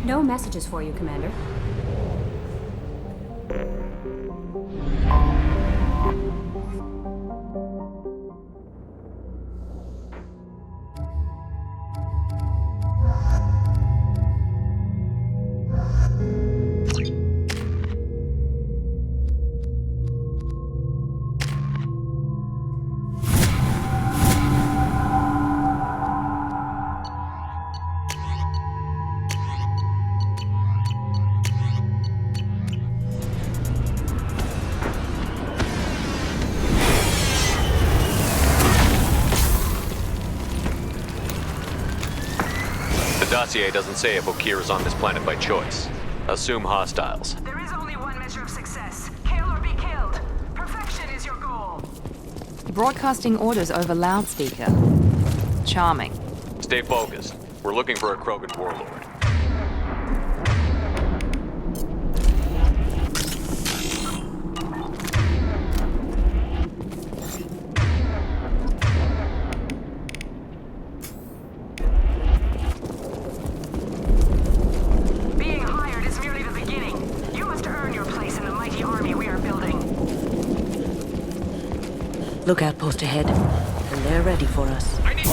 No messages for you, Commander. The dossier doesn't say if Okir is on this planet by choice. Assume hostiles. There is only one measure of success. Kill or be killed. Perfection is your goal. Broadcasting orders over loudspeaker. Charming. Stay focused. We're looking for a Krogan warlord. Being hired is merely the beginning. You must earn your place in the mighty army we are building. Lookout post ahead, and they're ready for us. I need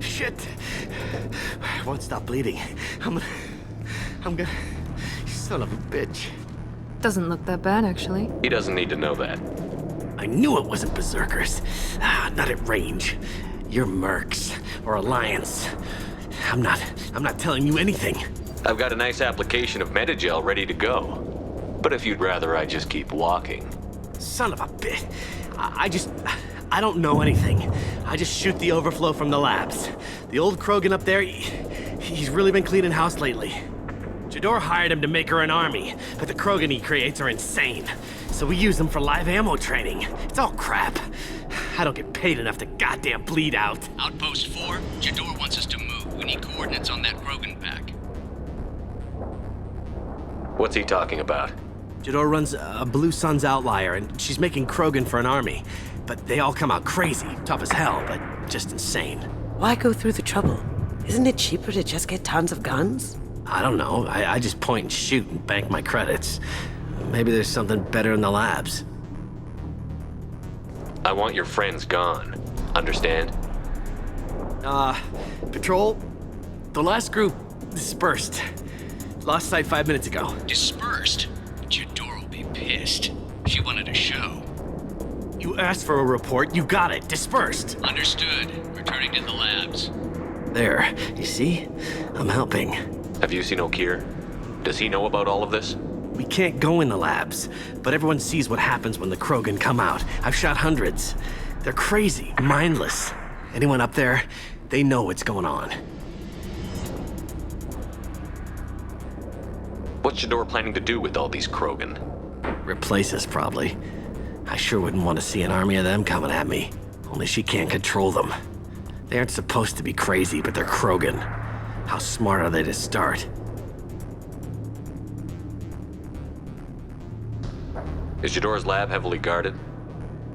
Shit. I won't stop bleeding. I'm gonna... Son of a bitch. Doesn't look that bad, actually. He doesn't need to know that. I knew it wasn't berserkers. Not at range. You're mercs or Alliance. I'm not telling you anything. I've got a nice application of Metagel ready to go. But if you'd rather I just keep walking. Son of a bitch. I don't know anything. I just shoot the overflow from the labs. The old Krogan up there, he's really been cleaning house lately. Jador hired him to make her an army, but the Krogan he creates are insane. So we use them for live ammo training. It's all crap. I don't get paid enough to goddamn bleed out. Outpost 4, Jador wants us to move. We need coordinates on that Krogan pack. What's he talking about? Jador runs a Blue Suns outlier, and she's making Krogan for an army. But they all come out crazy, tough as hell, but just insane. Why go through the trouble? Isn't it cheaper to just get tons of guns? I don't know. I just point and shoot and bank my credits. Maybe there's something better in the labs. I want your friends gone. Understand? Patrol, the last group dispersed. Lost sight 5 minutes ago. Dispersed? Jador will be pissed. She wanted a show. You asked for a report, you got it. Dispersed. Understood. Returning to the labs. There, you see? I'm helping. Have you seen Okir? Does he know about all of this? We can't go in the labs, but everyone sees what happens when the Krogan come out. I've shot hundreds. They're crazy, mindless. Anyone up there, they know what's going on. What's Jador planning to do with all these Krogan? Replace us, probably. I sure wouldn't want to see an army of them coming at me. Only she can't control them. They aren't supposed to be crazy, but they're Krogan. How smart are they to start? Is Jador's lab heavily guarded?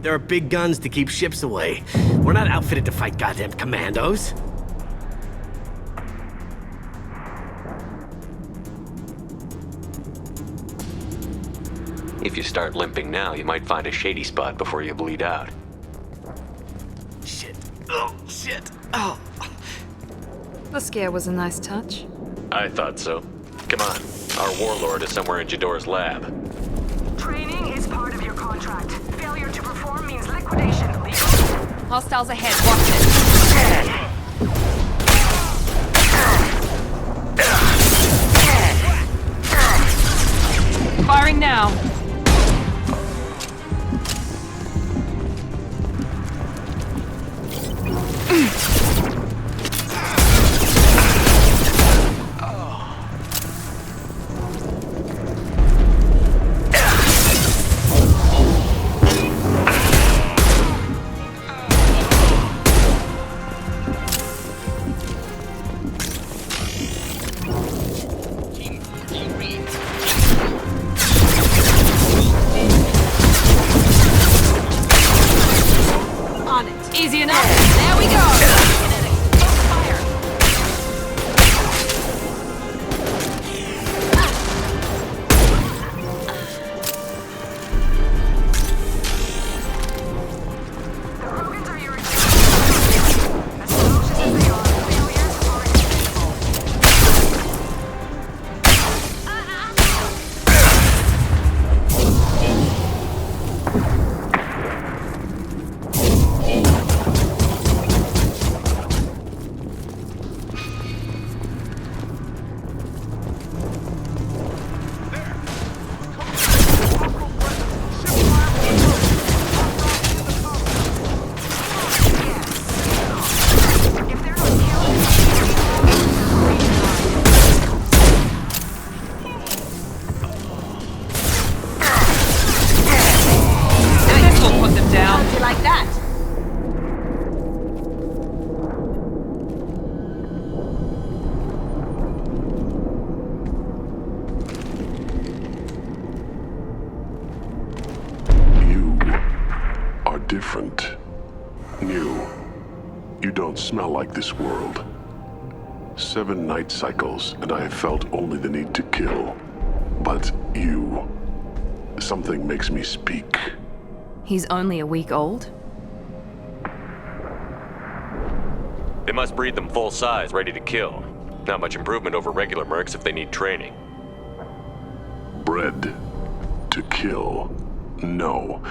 There are big guns to keep ships away. We're not outfitted to fight goddamn commandos. If you start limping now, you might find a shady spot before you bleed out. Shit. Oh, shit. Oh. The scare was a nice touch. I thought so. Come on. Our warlord is somewhere in Jador's lab. Training is part of your contract. Failure to perform means liquidation. Legal. Hostiles ahead, watch it. Firing now. different. New. You don't smell like this world. 7 night cycles, and I have felt only the need to kill. But you... something makes me speak. He's only a week old? They must breed them full size, ready to kill. Not much improvement over regular mercs if they need training. Bred to kill. No.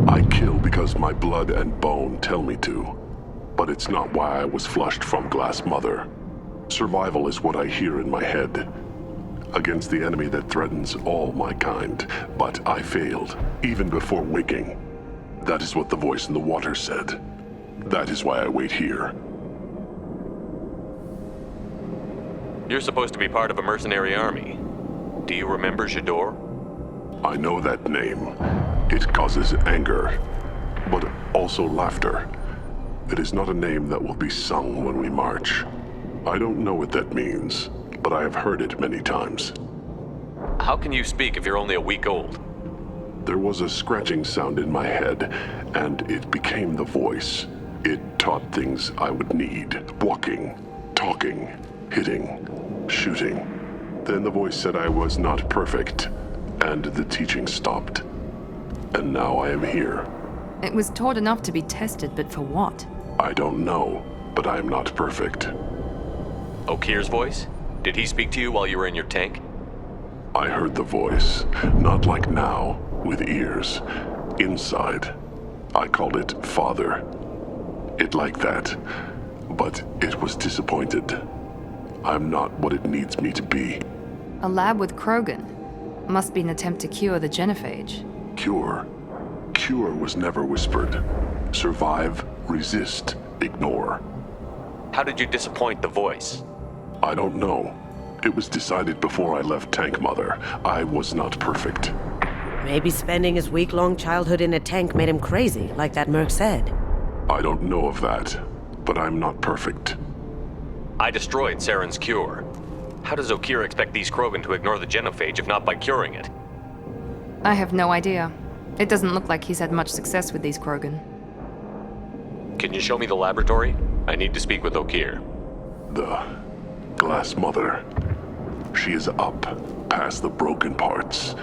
I kill because my blood and bone tell me to. But it's not why I was flushed from Glass Mother. Survival is what I hear in my head. Against the enemy that threatens all my kind. But I failed, even before waking. That is what the voice in the water said. That is why I wait here. You're supposed to be part of a mercenary army. Do you remember Jador? I know that name. It causes anger, but also laughter. It is not a name that will be sung when we march. I don't know what that means, but I have heard it many times. How can you speak if you're only a week old? There was a scratching sound in my head, and it became the voice. It taught things I would need. Walking, talking, hitting, shooting. Then the voice said I was not perfect, and the teaching stopped. And now I am here. It was taught enough to be tested, but for what? I don't know, but I am not perfect. Okir's voice? Did he speak to you while you were in your tank? I heard the voice, not like now, with ears. Inside. I called it Father. It like that, but it was disappointed. I'm not what it needs me to be. A lab with Krogen. Must be an attempt to cure the genophage. Cure. Cure was never whispered. Survive, resist, ignore. How did you disappoint the voice? I don't know. It was decided before I left Tank Mother. I was not perfect. Maybe spending his week-long childhood in a tank made him crazy, like that merc said. I don't know of that, but I'm not perfect. I destroyed Saren's cure. How does Okir expect these Krogan to ignore the genophage if not by curing it? I have no idea. It doesn't look like he's had much success with these Krogan. Can you show me the laboratory? I need to speak with Okir. The Glass Mother. She is up, past the broken parts,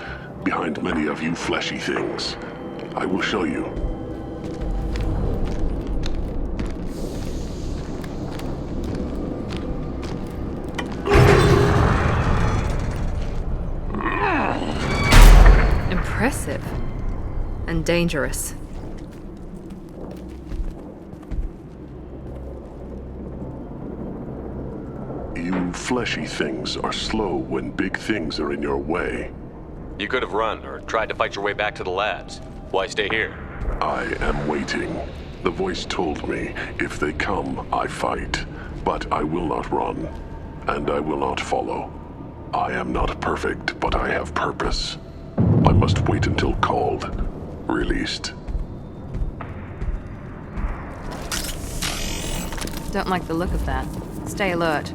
behind many of you fleshy things. I will show you. Impressive. And dangerous. You fleshy things are slow when big things are in your way. You could have run or tried to fight your way back to the labs. Why stay here? I am waiting. The voice told me, if they come, I fight. But I will not run, and I will not follow. I am not perfect, but I have purpose. I must wait until called, released. Don't like the look of that. Stay alert.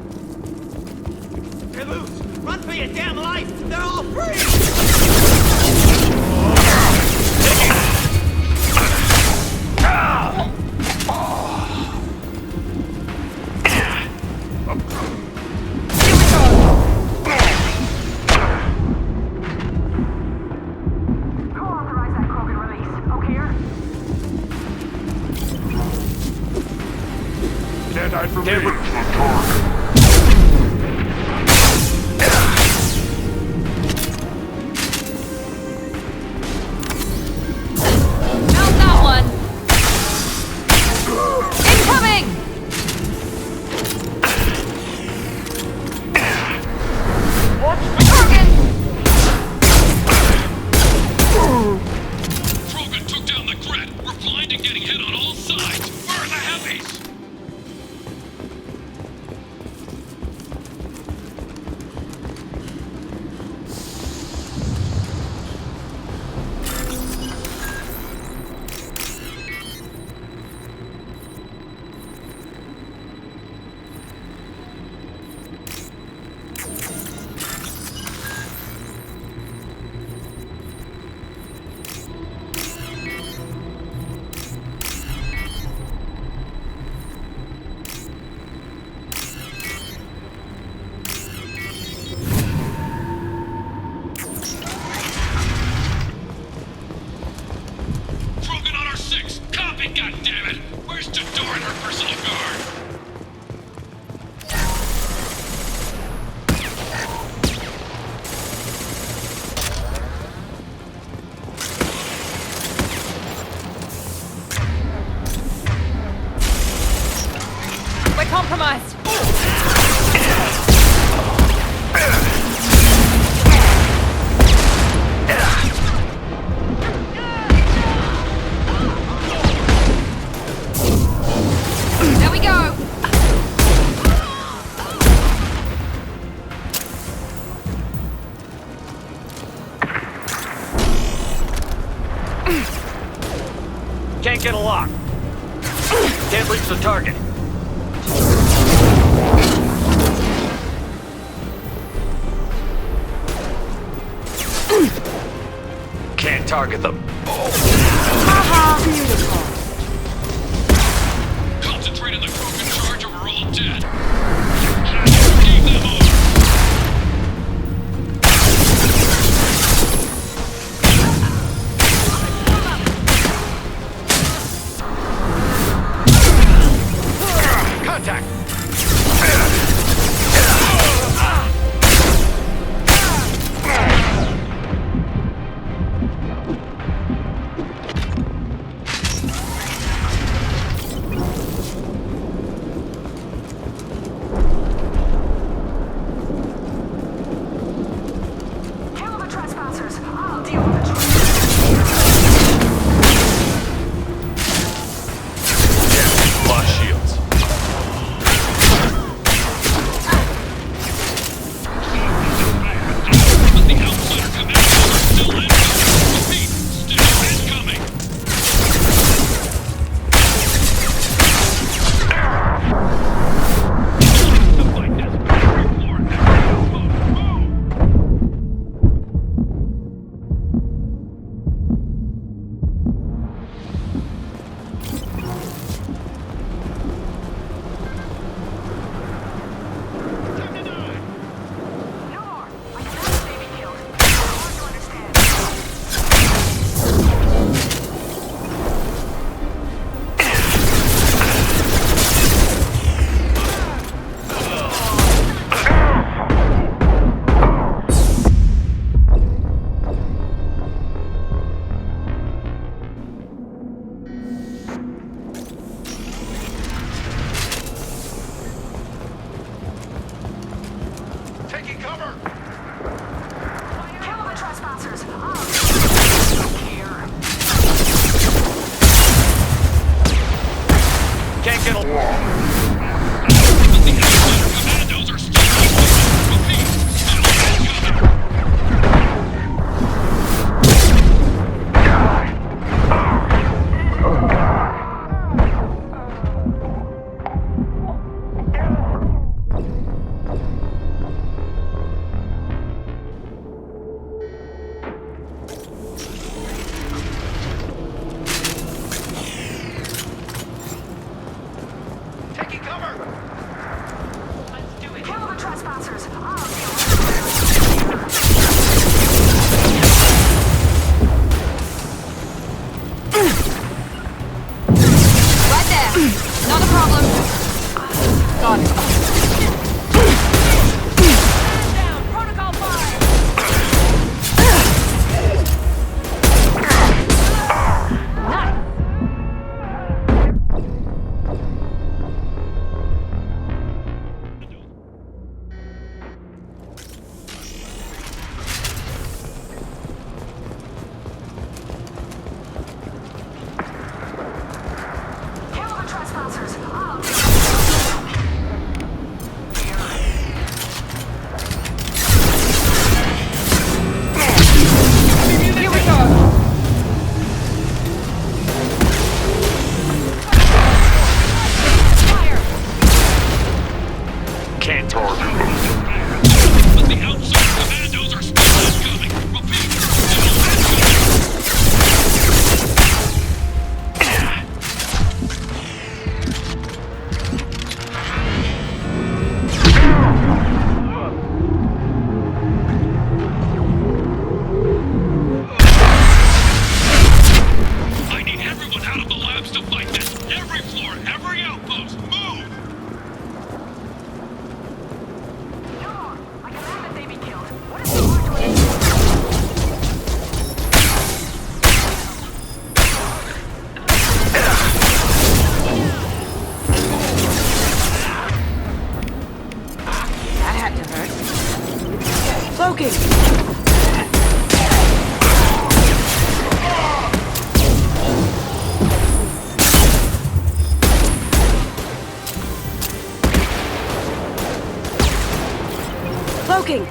They're loose! Run for your damn life! They're all free! Who authorized that Krogan release? Okir? Deadeye for me. Found that one! Incoming! Krogan! Krogan took down the Gret. We're flying and getting hit on all sides. Where are the heavies? compromised. There we go. Can't get a lock. Can't reach the target. Can't target them. Concentrate on the Krogan charge or we're all dead. Keep them over. Contact! Kill the trespassers. I'll deal with the Lost shields. But the outsider commandos are still incoming. Repeat, still incoming. The fight is every floor, every outpost. Move! No more. My commander may be killed. Hard to understand. Taking cover! Kill the trespassers. I'll deal with here. Can't get a lock. But the outsider commandos are still incoming. Repeat, still incoming. Taking cover! Kill the trespassers. I'll deal with Right there. Not a problem. Got it. Down. Protocol fire. Nice. Kill the trespassers. I'll deal with Here we go. Fire. Can't target them. But the outsider commandos are still incoming. Repeat, still incoming. I need everyone out of the labs to fight this. Every floor, every outpost, move! No more. My commander may be killed. Cloaking! Cloaking!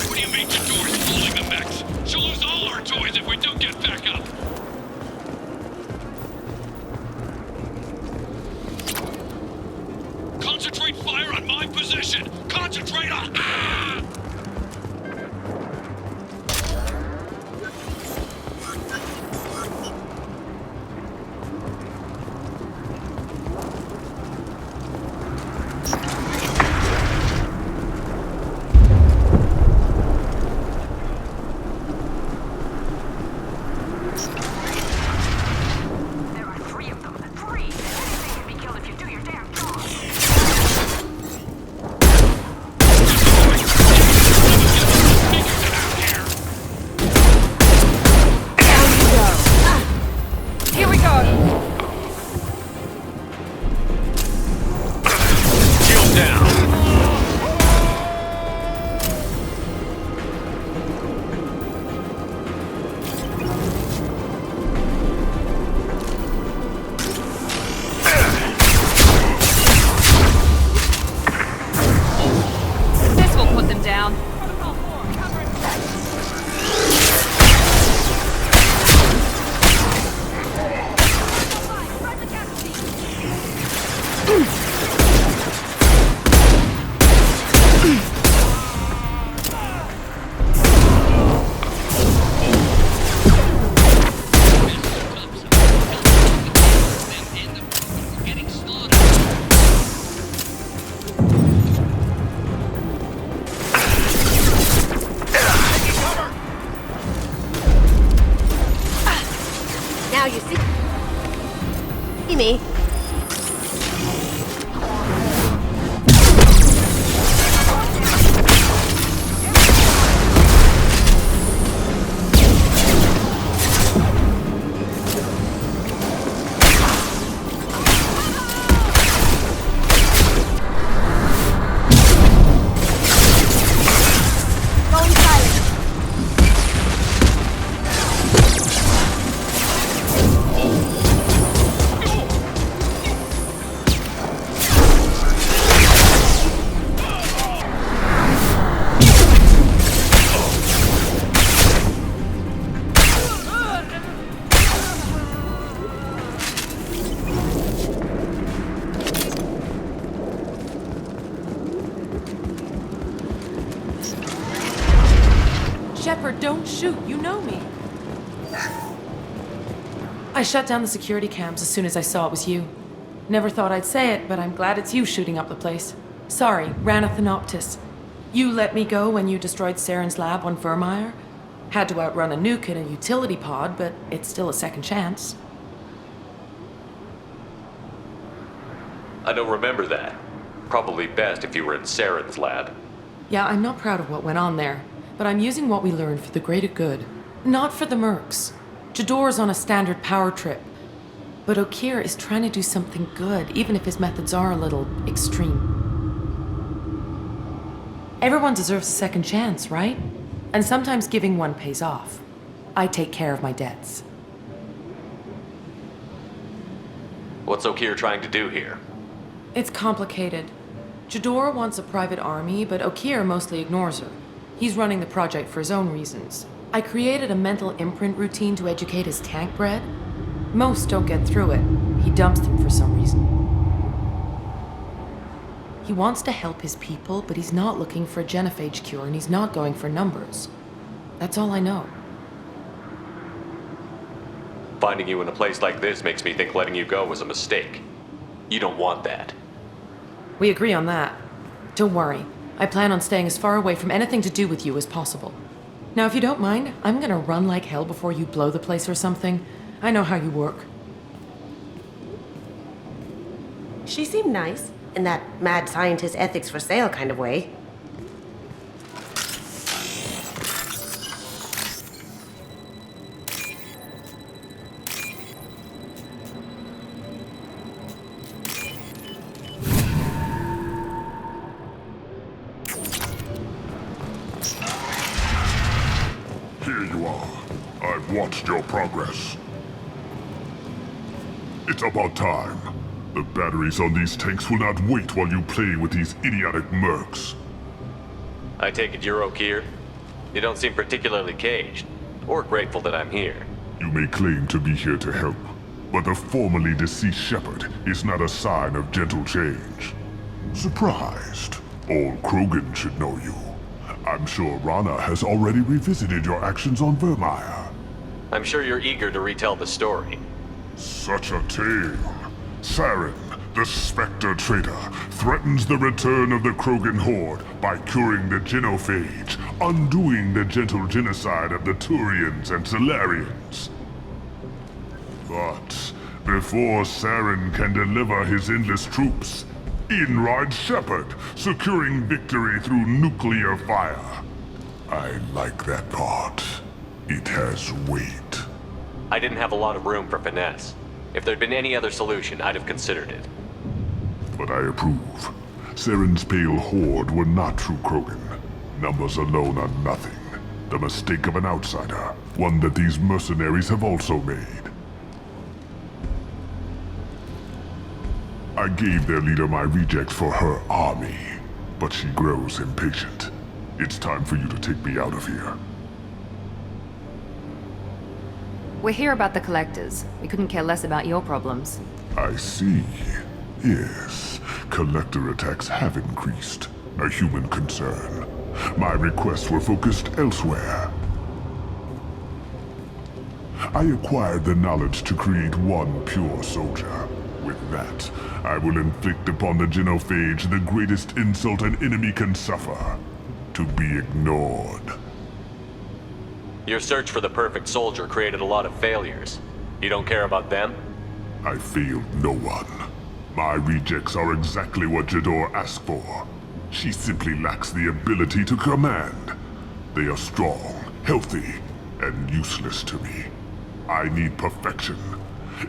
What do you mean Jador's pulling the mechs? She'll lose all our toys if we don't get back up. Concentrate fire on my position! Concentrate on... Ah! There are three of them. Three! Anything can be killed if you do your damn job. Here we go! Shield down. This will put them down. Now you see... See me. Going silent. Shepard, don't shoot. You know me. I shut down the security cams as soon as I saw it was you. Never thought I'd say it, but I'm glad it's you shooting up the place. Sorry, Ranathanoptis. You let me go when you destroyed Saren's lab on Vermeer. Had to outrun a nuke in a utility pod, but it's still a second chance. I don't remember that. Probably best if you were in Saren's lab. Yeah, I'm not proud of what went on there, but I'm using what we learned for the greater good. Not for the mercs. Jador's on a standard power trip. But Okir is trying to do something good, even if his methods are a little extreme. Everyone deserves a second chance, right? And sometimes giving one pays off. I take care of my debts. What's Okir trying to do here? It's complicated. Jador wants a private army, but Okir mostly ignores her. He's running the project for his own reasons. I created a mental imprint routine to educate his tank bred. Most don't get through it. He dumps them for some reason. He wants to help his people, but he's not looking for a genophage cure, and he's not going for numbers. That's all I know. Finding you in a place like this makes me think letting you go was a mistake. You don't want that. We agree on that. Don't worry. I plan on staying as far away from anything to do with you as possible. Now, if you don't mind, I'm gonna run like hell before you blow the place or something. I know how you work. She seemed nice, in that mad scientist ethics for sale kind of way. watched your progress. It's about time. The batteries on these tanks will not wait while you play with these idiotic mercs. I take it you're Okier? You don't seem particularly caged, or grateful that I'm here. You may claim to be here to help, but the formerly deceased shepherd is not a sign of gentle change. Surprised. All Krogen should know you. I'm sure Rana has already revisited your actions on Vermeer. I'm sure you're eager to retell the story. Such a tale. Saren, the Spectre traitor, threatens the return of the Krogen horde by curing the genophage, undoing the gentle genocide of the Turians and Solarians. But before Saren can deliver his endless troops, in rides Shepard, securing victory through nuclear fire. I like that part. It has weight. I didn't have a lot of room for finesse. If there'd been any other solution, I'd have considered it. But I approve. Saren's pale horde were not true Krogen. Numbers alone are nothing. The mistake of an outsider, one that these mercenaries have also made. I gave their leader my rejects for her army, but she grows impatient. It's time for you to take me out of here. We're here about the collectors. We couldn't care less about your problems. I see. Yes, collector attacks have increased. A human concern. My requests were focused elsewhere. I acquired the knowledge to create one pure soldier. With that, I will inflict upon the genophage the greatest insult an enemy can suffer. To be ignored. Your search for the perfect soldier created a lot of failures. You don't care about them? I failed no one. My rejects are exactly what Jador asked for. She simply lacks the ability to command. They are strong, healthy, and useless to me. I need perfection.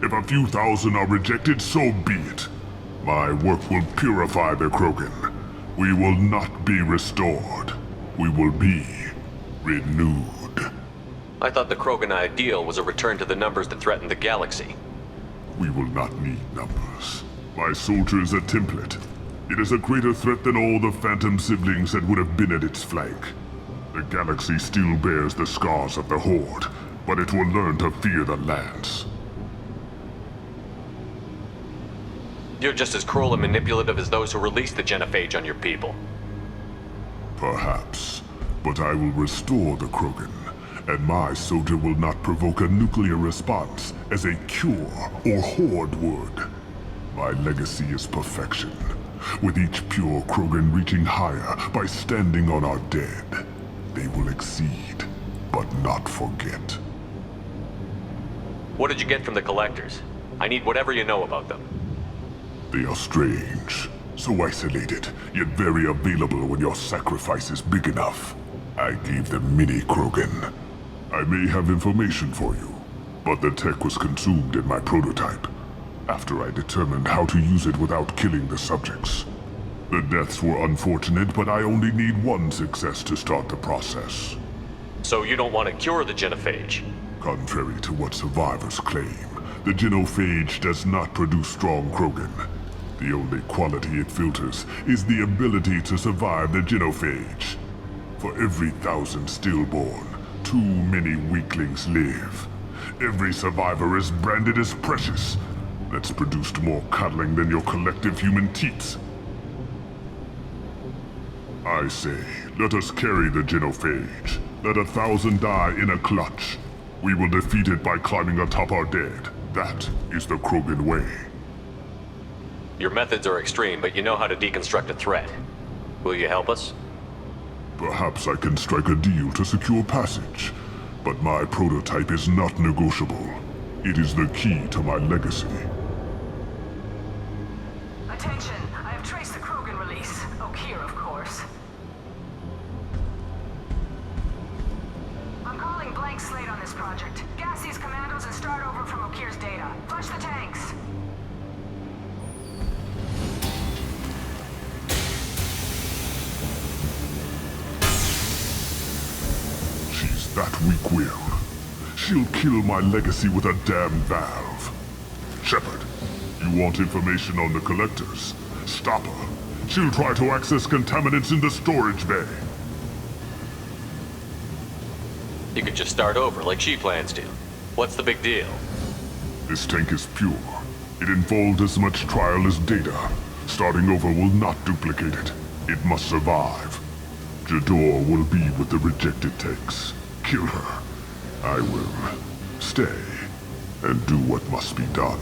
If a few thousand are rejected, so be it. My work will purify the Krogen. We will not be restored. We will be renewed. I thought the Krogan ideal was a return to the numbers that threatened the galaxy. We will not need numbers. My soldier is a template. It is a greater threat than all the Phantom siblings that would have been at its flank. The galaxy still bears the scars of the Horde, but it will learn to fear the Lance. You're just as cruel and manipulative as those who released the genophage on your people. Perhaps, but I will restore the Krogen, and my soldier will not provoke a nuclear response as a cure or Horde would. My legacy is perfection, with each pure Krogen reaching higher by standing on our dead. They will exceed, but not forget. What did you get from the collectors? I need whatever you know about them. They are strange, so isolated, yet very available when your sacrifice is big enough. I gave them mini Krogen. I may have information for you, but the tech was consumed in my prototype, after I determined how to use it without killing the subjects. The deaths were unfortunate, but I only need one success to start the process. So you don't want to cure the genophage? Contrary to what survivors claim, the genophage does not produce strong Krogen. The only quality it filters is the ability to survive the genophage. For every 1,000 stillborn, too many weaklings live. Every survivor is branded as precious. That's produced more cuddling than your collective human teats. I say, let us carry the genophage. Let 1,000 die in a clutch. We will defeat it by climbing atop our dead. That is the Krogen way. Your methods are extreme, but you know how to deconstruct a threat. Will you help us? Perhaps I can strike a deal to secure passage, but my prototype is not negotiable. It is the key to my legacy. Attention, I have traced the Krogan release. Okier, of course. I'm calling blank slate on this project. Gas these commandos and start over from Okier's data. Flush the tanks. She's that weak-willed. She'll kill my legacy with a damn valve. Shepard, you want information on the collectors? Stop her. She'll try to access contaminants in the storage bay. You could just start over like she plans to. What's the big deal? This tank is pure. It involved as much trial as data. Starting over will not duplicate it. It must survive. Jador will be with the rejected tanks. Kill her. I will stay and do what must be done.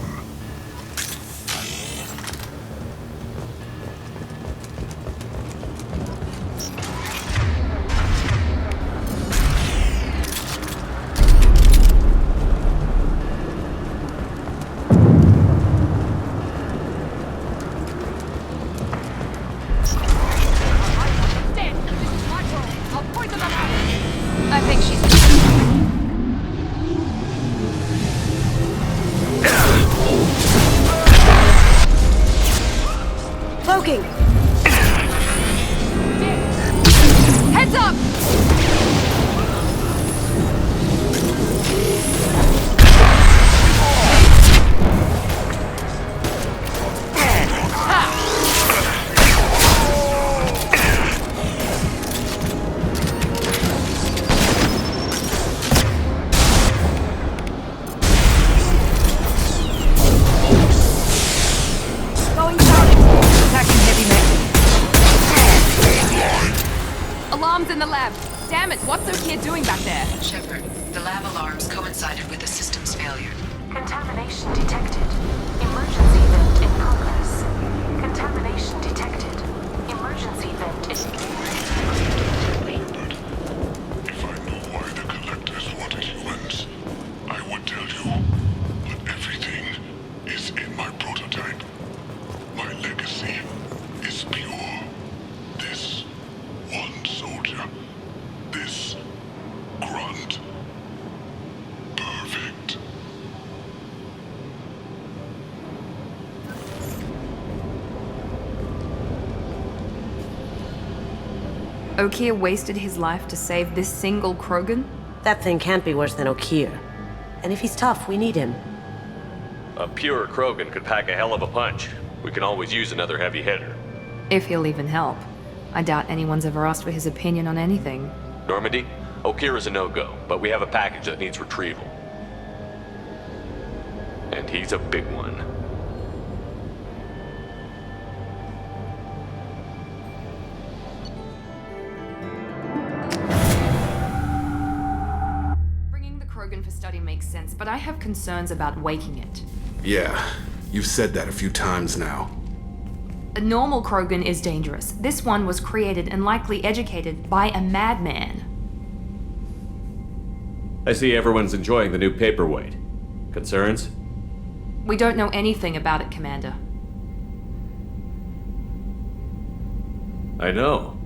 I think she's... Cloaking! Heads up! Alarms in the lab. Damn it, what's Okier doing back there? Shepard, the lab alarms coincided with the system's failure. Contamination detected. Emergency vent in progress. Contamination detected. Emergency vent in... Shepard, if I knew why the collectors wanted humans, I would tell you. But everything is in my prototype. My legacy is pure. This one soldier. This grunt. Perfect. Okier wasted his life to save this single Krogan? That thing can't be worse than Okier. And if he's tough, we need him. A pure Krogan could pack a hell of a punch. We can always use another heavy hitter. If he'll even help. I doubt anyone's ever asked for his opinion on anything. Normandy, Okier is a no-go, but we have a package that needs retrieval. And he's a big one. Bringing the Krogan for study makes sense, but I have concerns about waking it. Yeah, you've said that a few times now. A normal Krogan is dangerous. This one was created and likely educated by a madman. I see everyone's enjoying the new paperweight. Concerns? We don't know anything about it, Commander. I know.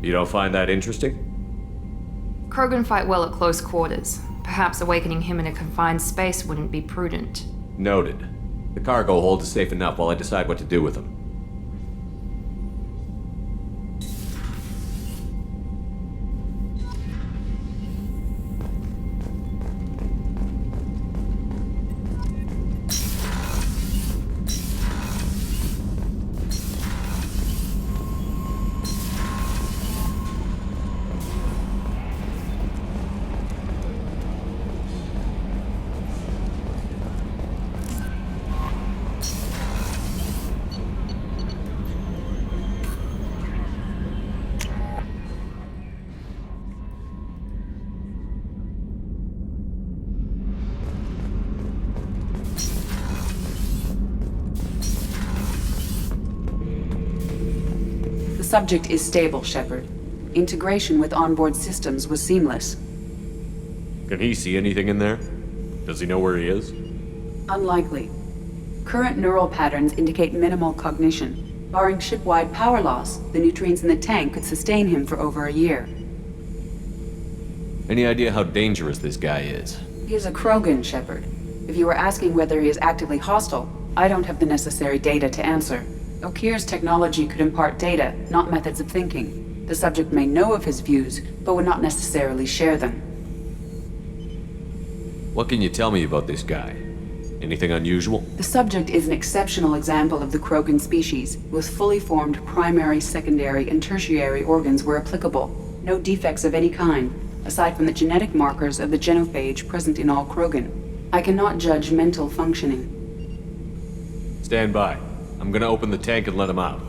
You don't find that interesting? Krogan fight well at close quarters. Perhaps awakening him in a confined space wouldn't be prudent. Noted. The cargo hold is safe enough while I decide what to do with him. The subject is stable, Shepard. Integration with onboard systems was seamless. Can he see anything in there? Does he know where he is? Unlikely. Current neural patterns indicate minimal cognition. Barring ship-wide power loss, the nutrients in the tank could sustain him for over a year. Any idea how dangerous this guy is? He is a Krogan, Shepard. If you were asking whether he is actively hostile, I don't have the necessary data to answer. Okir's technology could impart data, not methods of thinking. The subject may know of his views, but would not necessarily share them. What can you tell me about this guy? Anything unusual? The subject is an exceptional example of the krogen species, with fully formed primary, secondary, and tertiary organs where applicable. No defects of any kind, aside from the genetic markers of the genophage present in all krogen. I cannot judge mental functioning. Stand by. I'm gonna open the tank and let him out.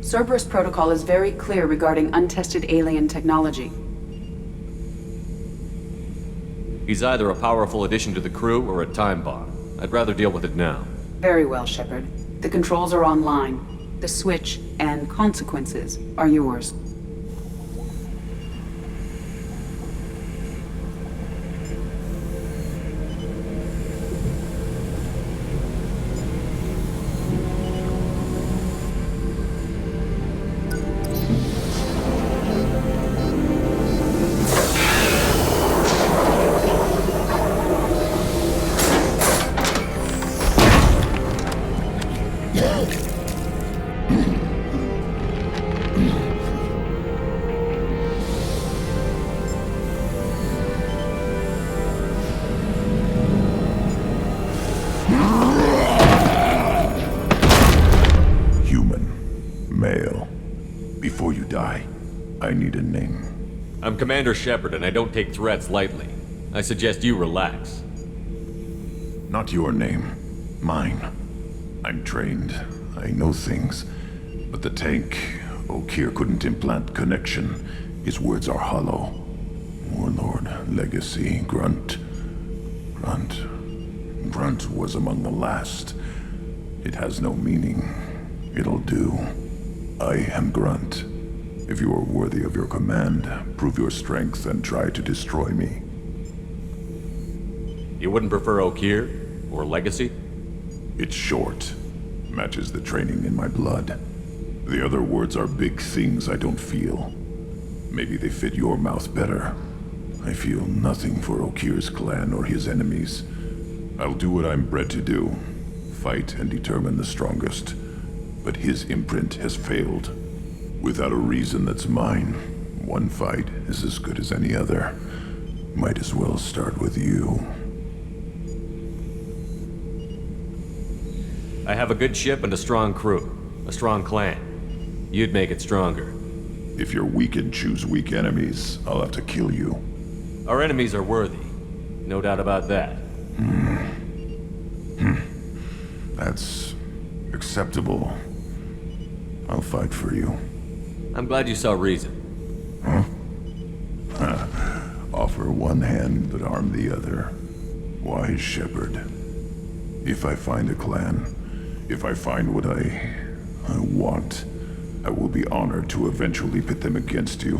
Cerberus protocol is very clear regarding untested alien technology. He's either a powerful addition to the crew or a time bomb. I'd rather deal with it now. Very well, Shepard. The controls are online. The switch and consequences are yours. Before you die, I need a name. I'm Commander Shepard, and I don't take threats lightly. I suggest you relax. Not your name. Mine. I'm trained. I know things. But the tank, O'Kear couldn't implant connection. His words are hollow. Warlord, Legacy, Grunt. Grunt was among the last. It has no meaning. It'll do. I am Grunt. If you are worthy of your command, prove your strength and try to destroy me. You wouldn't prefer O'Kear? Or Legacy? It's short. Matches the training in my blood. The other words are big things I don't feel. Maybe they fit your mouth better. I feel nothing for O'Kear's clan or his enemies. I'll do what I'm bred to do. Fight and determine the strongest. But his imprint has failed. Without a reason that's mine, one fight is as good as any other. Might as well start with you. I have a good ship and a strong crew. A strong clan. You'd make it stronger. If you're weak and choose weak enemies, I'll have to kill you. Our enemies are worthy. No doubt about that. That's acceptable. I'll fight for you. I'm glad you saw reason. Offer one hand but arm the other. Wise Shepard. If I find a clan, if I find what I want, I will be honored to eventually pit them against you.